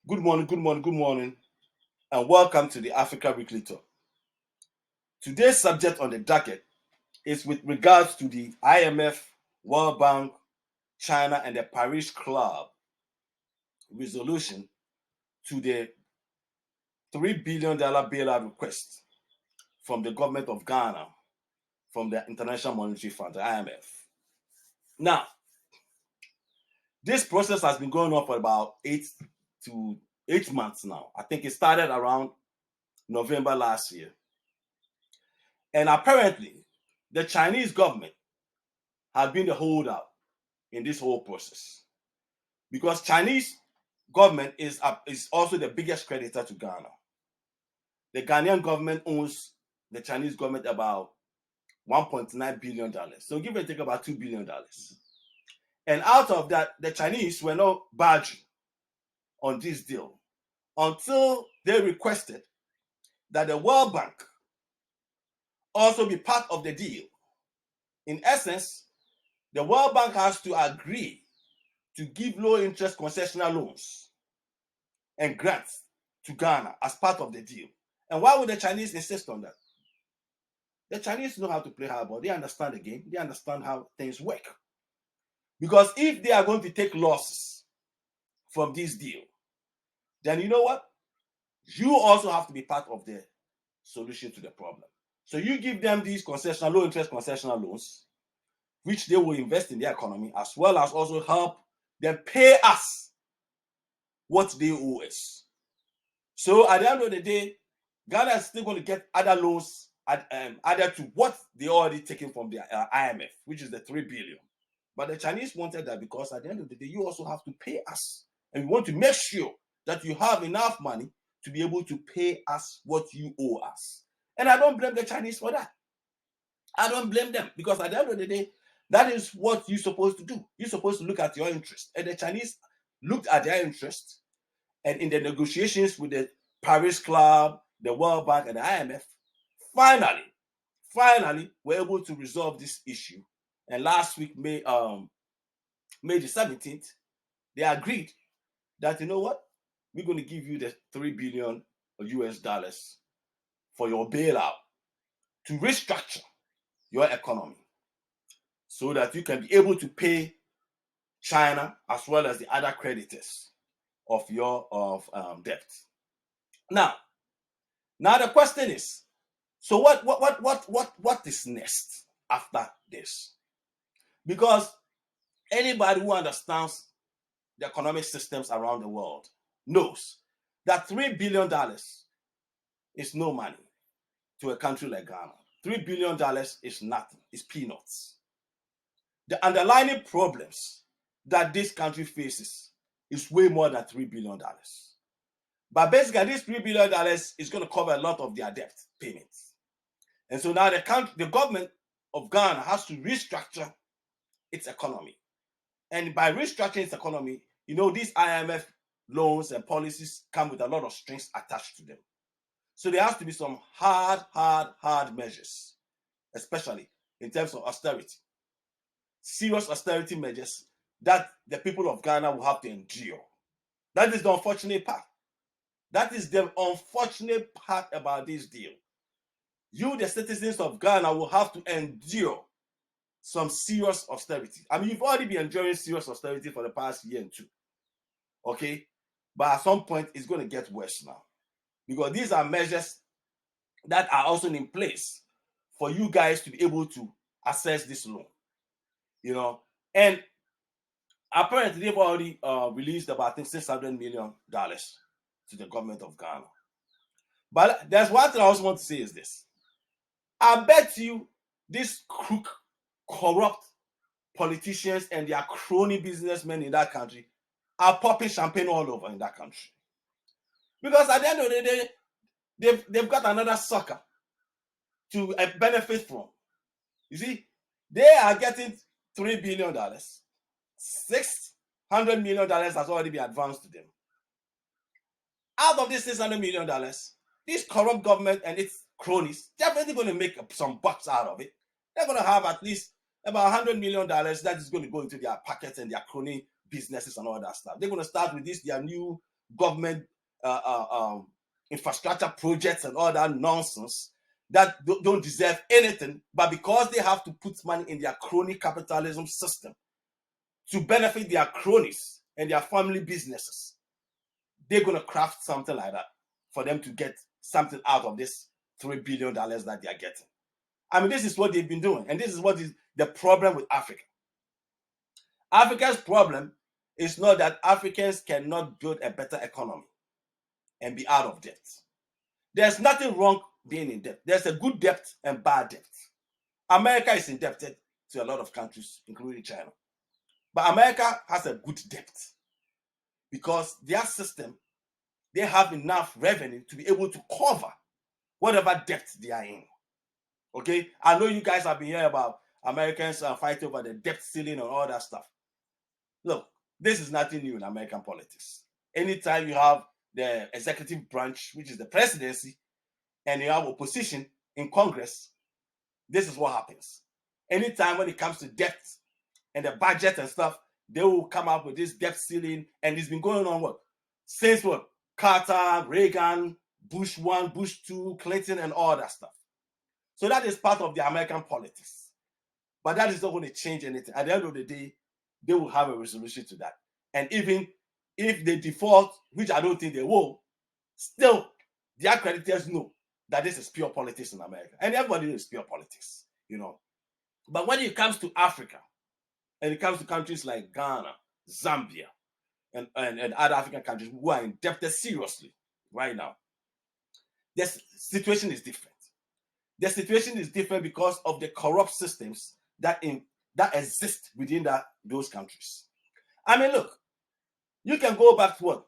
Good morning, and welcome to the Africa Weekly Talk. Today's subject on the docket is with regards to the IMF, World Bank, China, and the Paris Club resolution to the $3 billion bailout request from the government of Ghana from the International Monetary Fund, the IMF. Now, this process has been going on for about 8 months now. I think it started around November last year. And apparently, the Chinese government have been the holdout in this whole process because Chinese government is also the biggest creditor to Ghana. The Ghanaian government owns the Chinese government about $1.9 billion. So give or take about $2 billion. And out of that, the Chinese were not budging on this deal until they requested that the World Bank also be part of the deal. In essence, the World Bank has to agree to give low-interest concessional loans and grants to Ghana as part of the deal. And why would the Chinese insist on that? The Chinese know how to play hardball. They understand the game. They understand how things work. Because if they are going to take losses from this deal, then you know what? You also have to be part of the solution to the problem. So you give them these low-interest concessional loans, which they will invest in their economy, as well as also help them pay us what they owe us. So at the end of the day, Ghana is still going to get other loans added to what they already taken from the IMF, which is the $3 billion. But the Chinese wanted that because at the end of the day, you also have to pay us. And we want to make sure that you have enough money to be able to pay us what you owe us. And I don't blame the Chinese for that. I don't blame them because at the end of the day, that is what you're supposed to do. You're supposed to look at your interest. And the Chinese looked at their interest. And in the negotiations with the Paris Club, the World Bank, and the IMF, finally, we're able to resolve this issue. And last week, May the 17th, they agreed that, you know what, we're going to give you the $3 billion US dollars for your bailout to restructure your economy so that you can be able to pay China as well as the other creditors of your debt. Now the question is, so what is next after this? Because anybody who understands the economic systems around the world knows that $3 billion is no money to a country like Ghana. $3 billion is nothing, it's peanuts. The underlying problems that this country faces is way more than $3 billion. But basically, this $3 billion is going to cover a lot of their debt payments. And so now the government of Ghana has to restructure its economy. And by restructuring its economy, these IMF loans and policies come with a lot of strings attached to them. So there has to be some hard measures, especially in terms of austerity. Serious austerity measures that the people of Ghana will have to endure. That is the unfortunate part. That is the unfortunate part about this deal. You, the citizens of Ghana, will have to endure some serious austerity. I mean, you've already been enduring serious austerity for the past year and two. Okay? But at some point, it's going to get worse now. Because these are measures that are also in place for you guys to be able to access this loan. And apparently they've already released about, I think, $600 million to the government of Ghana. But there's one thing I also want to say is this. I bet you these corrupt politicians and their crony businessmen in that country are popping champagne all over in that country. Because at the end of the day, they've got another sucker to benefit from. You see, they are getting $3 billion. $600 million has already been advanced to them. Out of this $600 million, this corrupt government and its cronies definitely going to make some bucks out of it. They're going to have at least about $100 million that is going to go into their pockets and their crony businesses and all that stuff. They're going to start with their new government infrastructure projects and all that nonsense that don't deserve anything, but because they have to put money in their crony capitalism system to benefit their cronies and their family businesses, they're going to craft something like that for them to get something out of this $3 billion that they are getting. I mean, this is what they've been doing, and this is what is the problem with Africa. Africa's problem is not that Africans cannot build a better economy and be out of debt. There's nothing wrong being in debt. There's a good debt and bad debt. America is indebted to a lot of countries, including China. But America has a good debt because their system, they have enough revenue to be able to cover whatever debt they are in. Okay? I know you guys have been hearing about Americans fighting over the debt ceiling and all that stuff. Look, this is nothing new in American politics. Anytime you have the executive branch, which is the presidency, and you have opposition in Congress, this is what happens. Anytime when it comes to debt and the budget and stuff, they will come up with this debt ceiling, and it's been going on what? Since what? Carter, Reagan, Bush 1, Bush 2, Clinton, and all that stuff. So that is part of the American politics. But that is not going to change anything. At the end of the day, they will have a resolution to that. And even if they default, which I don't think they will, still, their creditors know that this is pure politics in America. And everybody knows pure politics, you know. But when it comes to Africa, and it comes to countries like Ghana, Zambia, and other African countries who are indebted seriously right now, the situation is different. The situation is different because of the corrupt systems that exist within those countries. I mean, look, you can go back to what?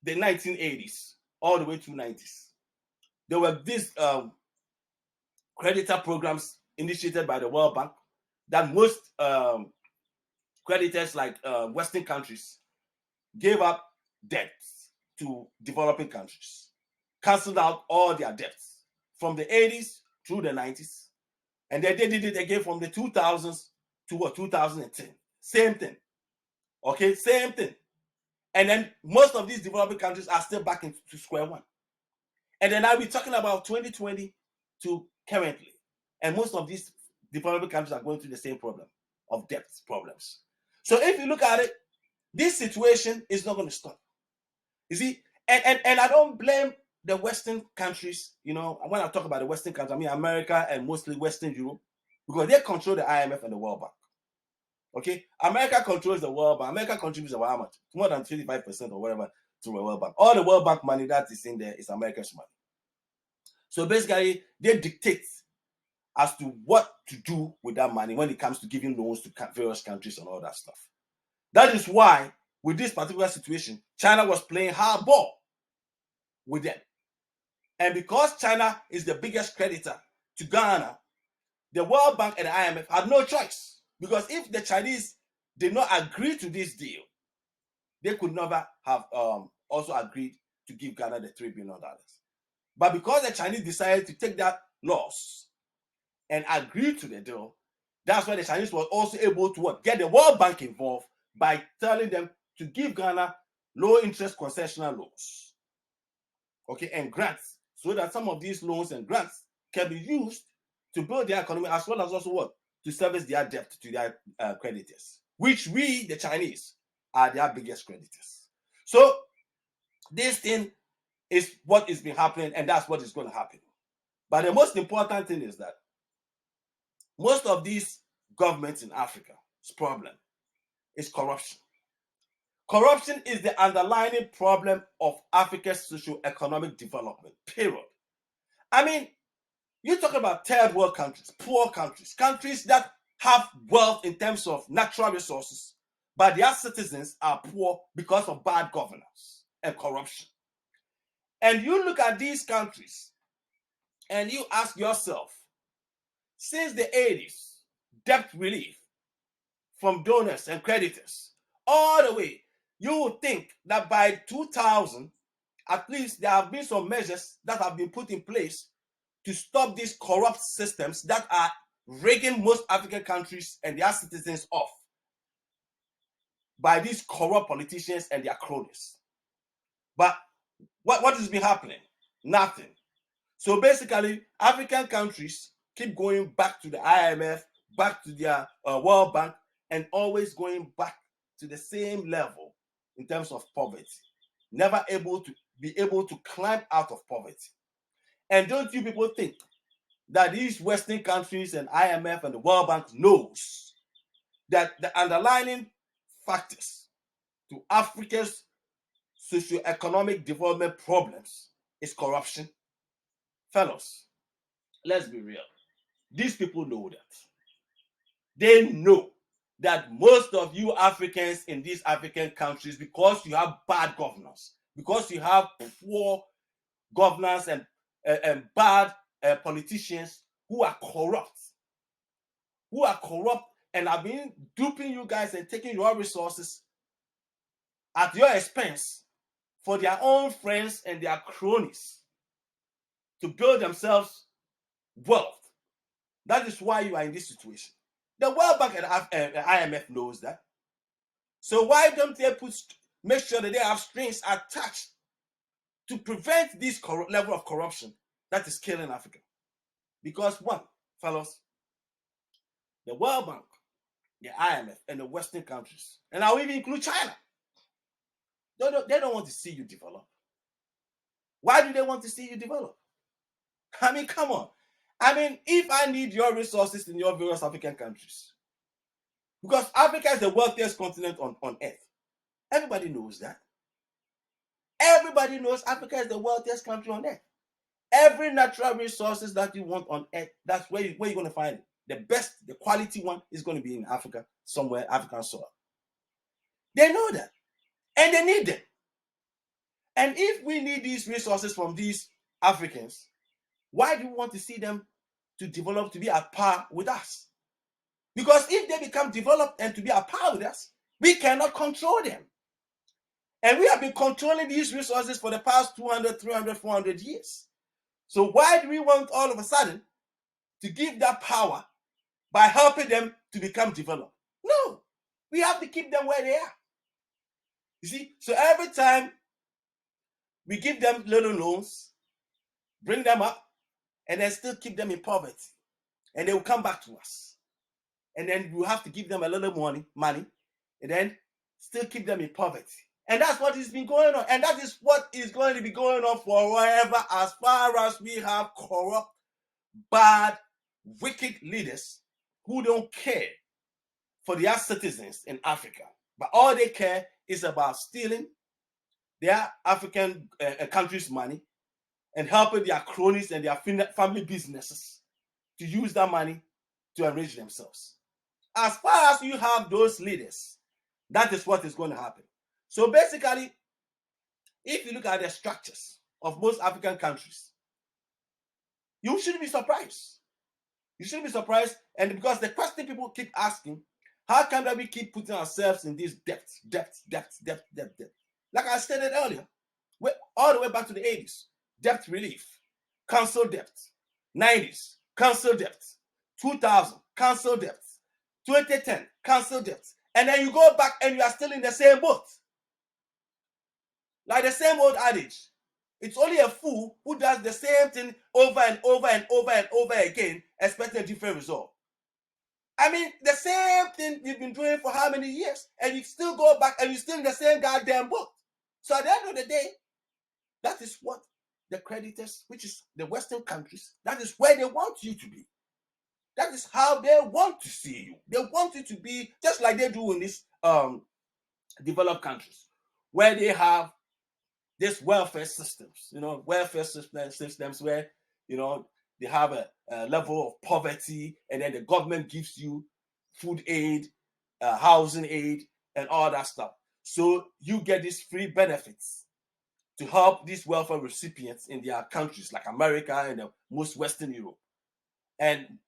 The 1980s, all the way to 90s. There were these creditor programs initiated by the World Bank that most creditors like Western countries gave up debts to developing countries, canceled out all their debts from the 80s through the 90s. And then they did it again from the 2000s to what? 2010. Same thing. Okay, same thing. And then most of these developing countries are still back into square one. And then now we're talking about 2020 to currently. And most of these developing countries are going through the same problem of debt problems. So if you look at it, this situation is not going to stop. You see, and I don't blame the Western countries, you know, when I talk about the Western countries, I mean America and mostly Western Europe, because they control the IMF and the World Bank. Okay, America controls the World Bank. America contributes about how much? More than 25% or whatever to the World Bank. All the World Bank money that is in there is America's money. So basically, they dictate as to what to do with that money when it comes to giving loans to various countries and all that stuff. That is why, with this particular situation, China was playing hardball with them. And because China is the biggest creditor to Ghana, the World Bank and the IMF had no choice. Because if the Chinese did not agree to this deal, they could never have also agreed to give Ghana the $3 billion. But because the Chinese decided to take that loss and agree to the deal, that's why the Chinese were also able to get the World Bank involved by telling them to give Ghana low-interest concessional loans, okay, and grants, so that some of these loans and grants can be used to build their economy, as well as also to service their debt to their creditors, which we, the Chinese, are their biggest creditors. So this thing is what has been happening, and that's what is going to happen. But the most important thing is that most of these governments in Africa's problem is corruption. Corruption is the underlying problem of Africa's socio-economic development, period. I mean, you talk about third world countries, poor countries, countries that have wealth in terms of natural resources, but their citizens are poor because of bad governance and corruption. And you look at these countries and you ask yourself, since the 80s, debt relief from donors and creditors, all the way, you would think that by 2000, at least there have been some measures that have been put in place to stop these corrupt systems that are rigging most African countries and their citizens off by these corrupt politicians and their cronies. But what has been happening? Nothing. So basically, African countries keep going back to the IMF, back to their World Bank, and always going back to the same level in terms of poverty. Never able to climb out of poverty. And don't you people think that these Western countries and IMF and the World Bank knows that the underlying factors to Africa's socio-economic development problems is corruption? Fellows, let's be real. These people know that. They know that most of you Africans in these African countries, because you have bad governance, because you have poor governance and bad politicians who are corrupt and have been duping you guys and taking your resources at your expense for their own friends and their cronies to build themselves wealth. That is why you are in this situation. The World Bank and IMF knows that. So why don't they make sure that they have strings attached to prevent this level of corruption that is killing Africa? Because one, fellows, the World Bank, the IMF, and the Western countries, and I'll even include China, they don't want to see you develop. Why do they want to see you develop? I mean, come on. I mean, if I need your resources in your various African countries, because Africa is the wealthiest continent on earth. Everybody knows that. Everybody knows Africa is the wealthiest country on earth. Every natural resources that you want on earth, that's where you're going to find it. The best, the quality one is going to be in Africa, somewhere, African soil. They know that. And they need them. And if we need these resources from these Africans, why do we want to see them to develop, to be at par with us? Because if they become developed and to be at par with us, we cannot control them. And we have been controlling these resources for the past 200, 300, 400 years. So why do we want all of a sudden to give that power by helping them to become developed? No, we have to keep them where they are. You see, so every time we give them little loans, bring them up, and then still keep them in poverty, and they will come back to us. And then we'll have to give them a little money, and then still keep them in poverty. And that's what has been going on. And that is what is going to be going on forever, as far as we have corrupt, bad, wicked leaders who don't care for their citizens in Africa. But all they care is about stealing their African countries' money and helping their cronies and their family businesses to use that money to enrich themselves. As far as you have those leaders, that is what is going to happen. So basically, if you look at the structures of most African countries, you shouldn't be surprised. You shouldn't be surprised. And because the question people keep asking, how come that we keep putting ourselves in this debt? Like I stated earlier, all the way back to the 80s, debt relief, cancel debt. 90s, cancel debt. 2000, cancel debt. 2010, cancel debt. And then you go back and you are still in the same boat. Like the same old adage. It's only a fool who does the same thing over and over and over and over again, expecting a different result. I mean, the same thing you've been doing for how many years, and you still go back and you're still in the same goddamn boat. So at the end of the day, that is what the creditors, which is the Western countries, that is where they want you to be. That is how they want to see you. They want you to be just like they do in these developed countries, where they have these welfare systems, systems where, they have a level of poverty, and then the government gives you food aid, housing aid, and all that stuff. So you get these free benefits to help these welfare recipients in their countries like America and most Western Europe. And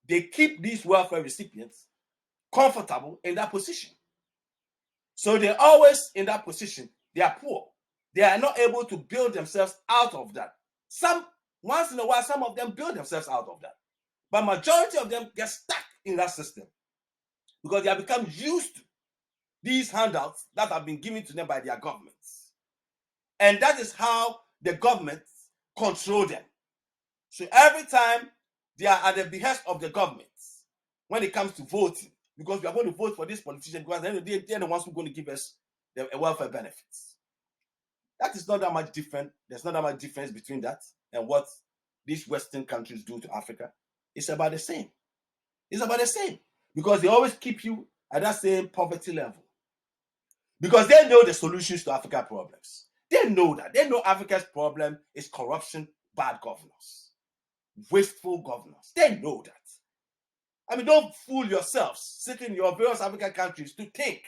they keep these welfare recipients comfortable in that position. So they're always in that position. They are poor. They are not able to build themselves out of that. Once in a while, some of them build themselves out of that. But majority of them get stuck in that system because they have become used to these handouts that have been given to them by their governments. And that is how the government control them. So every time they are at the behest of the government when it comes to voting, because we are going to vote for this politician because at the end of the day, they're the ones who are going to give us the welfare benefits. That is not that much different. There's not that much difference between that and what these Western countries do to Africa. It's about the same. It's about the same because they always keep you at that same poverty level because they know the solutions to Africa's problems. They know that. They know Africa's problem is corruption, bad governance, wasteful governance. They know that. I mean, don't fool yourselves sitting in your various African countries to think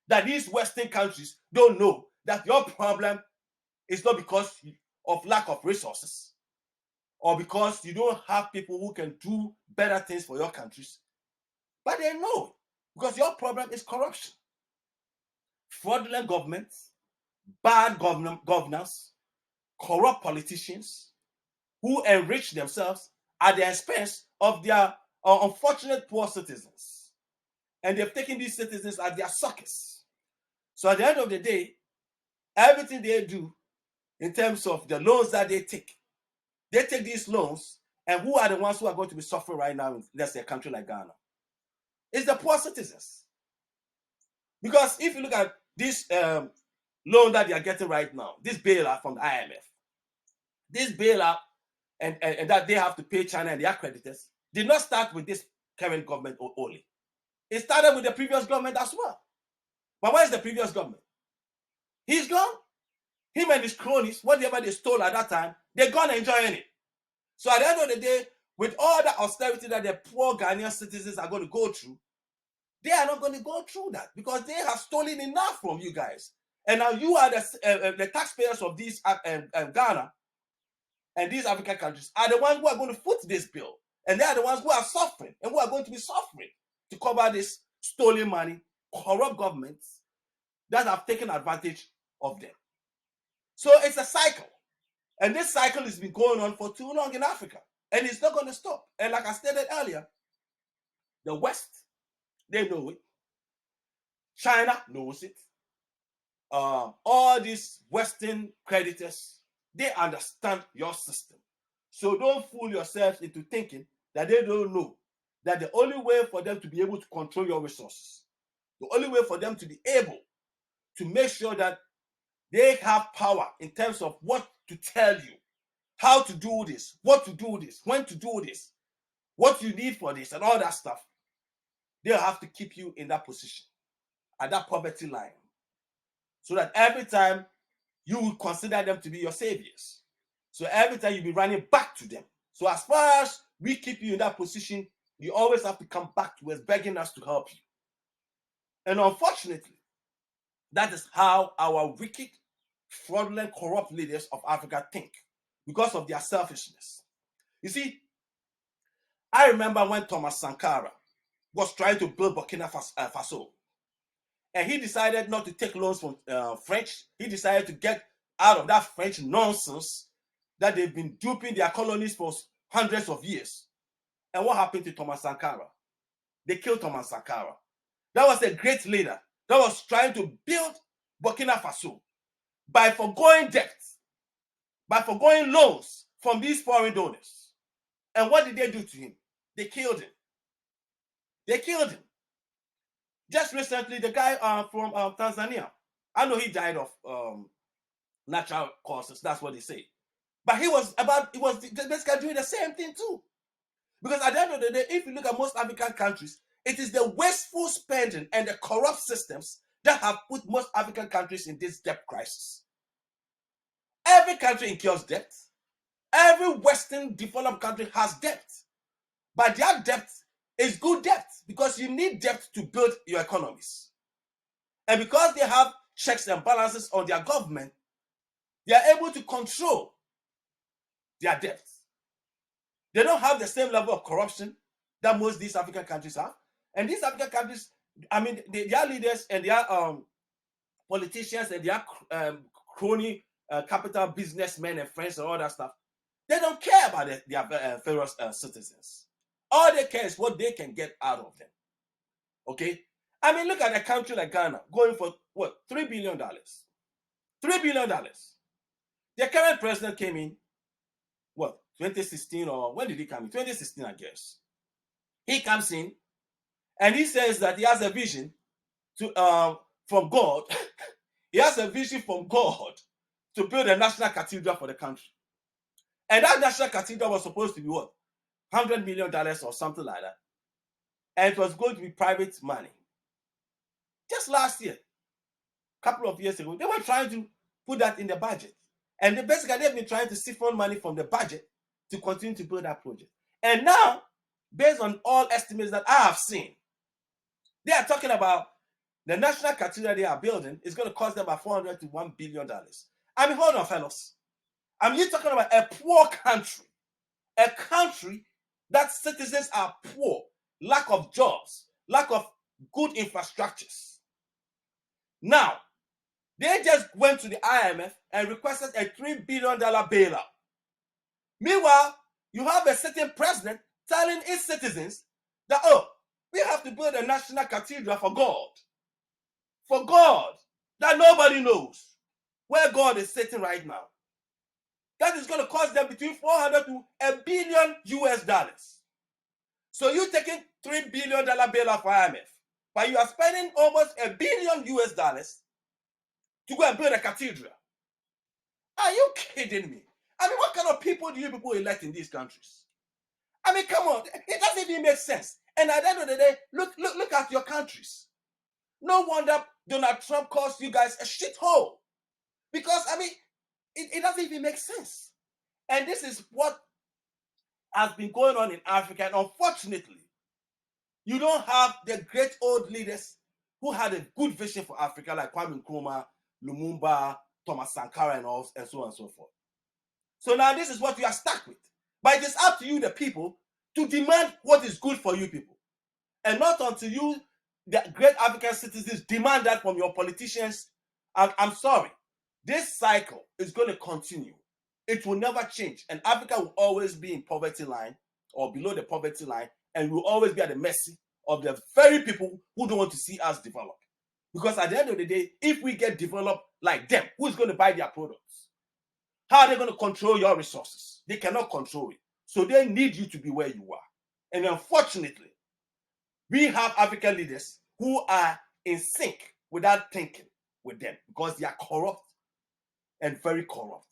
that these Western countries don't know that your problem is not because of lack of resources or because you don't have people who can do better things for your countries. But they know because your problem is corruption, fraudulent governments, bad governance, corrupt politicians who enrich themselves at the expense of their unfortunate poor citizens. And they've taken these citizens as their suckers. So at the end of the day, everything they do in terms of the loans that they take these loans, and who are the ones who are going to be suffering right now in, let's say, a country like Ghana? It's the poor citizens. Because if you look at this loan that they are getting right now, this bailout from the IMF, this bailout and that they have to pay China and their creditors did not start with this current government only. It started with the previous government as well. But where is the previous government? He's gone. Him and his cronies, whatever they stole at that time, they're gone enjoying it. So at the end of the day, with all the austerity that the poor Ghanaian citizens are going to go through, they are not going to go through that because they have stolen enough from you guys. And now you are the taxpayers of these Ghana and these African countries are the ones who are going to foot this bill. And they are the ones who are suffering and who are going to be suffering to cover this stolen money, corrupt governments that have taken advantage of them. So it's a cycle. And this cycle has been going on for too long in Africa. And it's not going to stop. And like I stated earlier, the West, they know it. China knows it. All these Western creditors, they understand your system. So don't fool yourselves into thinking that they don't know that the only way for them to be able to control your resources, the only way for them to be able to make sure that they have power in terms of what to tell you, how to do this, what to do this, when to do this, what you need for this, and all that stuff, they'll have to keep you in that position, at that poverty line, so that every time you will consider them to be your saviors. So every time you'll be running back to them. So as far as we keep you in that position, you always have to come back to us, begging us to help you. And unfortunately, that is how our wicked, fraudulent, corrupt leaders of Africa think, because of their selfishness. You see, I remember when Thomas Sankara was trying to build Burkina Faso, and he decided not to take loans from French. He decided to get out of that French nonsense that they've been duping their colonies for hundreds of years. And what happened to Thomas Sankara? They killed Thomas Sankara. That was a great leader that was trying to build Burkina Faso by foregoing debt, by foregoing loans from these foreign donors. And what did they do to him? They killed him. They killed him. Just recently, the guy from Tanzania, I know he died of natural causes. That's what they say. But he was basically doing the same thing too. Because at the end of the day, if you look at most African countries, it is the wasteful spending and the corrupt systems that have put most African countries in this debt crisis. Every country incurs debt. Every Western developed country has debt. But their debt is good debt because you need debt to build your economies. And because they have checks and balances on their government, they are able to control their debts. They don't have the same level of corruption that most of these African countries have. And these African countries, I mean, their leaders and their politicians and their crony capital businessmen and friends and all that stuff, they don't care about their fellow citizens. All they care is what they can get out of them. Okay? I mean, look at a country like Ghana going for what? $3 billion. $3 $3 billion. The current president came in, what, 2016, or when did he come in? 2016, I guess. He comes in and he says that he has a vision from God. He has a vision from God to build a national cathedral for the country. And that national cathedral was supposed to be what? $100 million or something like that. And it was going to be private money. Just last year, a couple of years ago, they were trying to put that in the budget. And they've been trying to siphon money from the budget to continue to build that project. And now, based on all estimates that I have seen, they are talking about the national cathedral they are building is going to cost them about $400 to $1 billion. I mean, hold on, fellas. You're talking about a poor country, a country that citizens are poor, lack of jobs, lack of good infrastructures. Now, they just went to the IMF and requested a $3 billion bailout. Meanwhile, you have a certain president telling his citizens that, oh, we have to build a national cathedral for God. For God, that nobody knows where God is sitting right now. That is going to cost them between $400 to $1 billion US. So you're taking $3 billion bailout for IMF, but you are spending almost $1 billion US to go and build a cathedral. Are you kidding me? I mean, what kind of people do you people elect in these countries? I mean, come on, it doesn't even make sense. And at the end of the day, look at your countries. No wonder Donald Trump calls you guys a shithole. Because, I mean, it doesn't even make sense. And this is what has been going on in Africa. And unfortunately, you don't have the great old leaders who had a good vision for Africa, like Kwame Nkrumah, Lumumba, Thomas Sankara, and so on and so forth. So now this is what we are stuck with. But it is up to you, the people, to demand what is good for you people. And not until you, the great African citizens, demand that from your politicians. I'm sorry. This cycle is going to continue. It will never change. And Africa will always be in poverty line or below the poverty line. And will always be at the mercy of the very people who don't want to see us develop. Because at the end of the day, if we get developed like them, who is going to buy their products? How are they going to control your resources? They cannot control it. So they need you to be where you are. And unfortunately, we have African leaders who are in sync without thinking with them because they are corrupt and very corrupt.